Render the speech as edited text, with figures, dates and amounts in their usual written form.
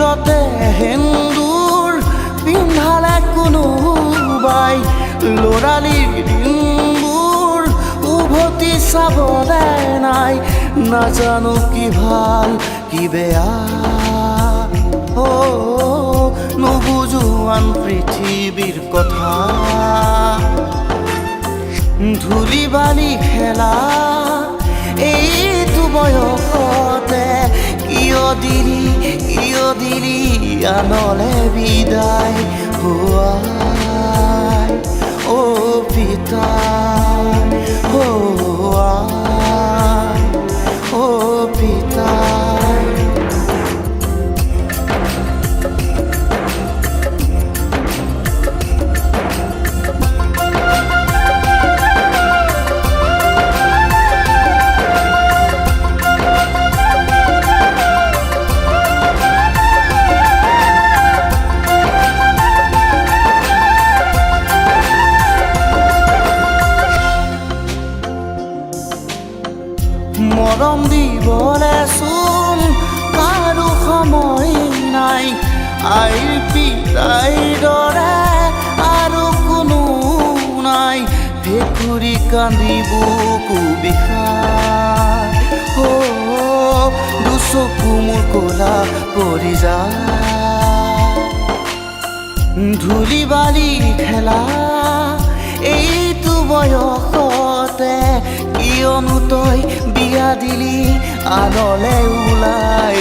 মুঠতে সেন্দুৰ পিন্ধালে কোনোবাই ল'ৰালিৰ দিনবোৰ উভতি চাবলে নাই নাজানো কি ভাল কি বেয়া নুবুজো আন পৃথিৱীৰ কথা ধূলি বালি খেলা এইটো বয়সতে কিয় দিলি আনলে বিদায় হোৱাই পিতা পিতা মৰম দিবলে চোন কাৰো সময় নাই আইৰ পিতাইৰ দৰে আৰু কোনো নাই ভেকুৰী কান্দি বুকু বিষাই দুচকু মোৰ ক'লা পৰি যায় ধূলি বালি খেলা এইটো বয়সতে কিয়নো তই বিয়া দিলি আনলে ওলাই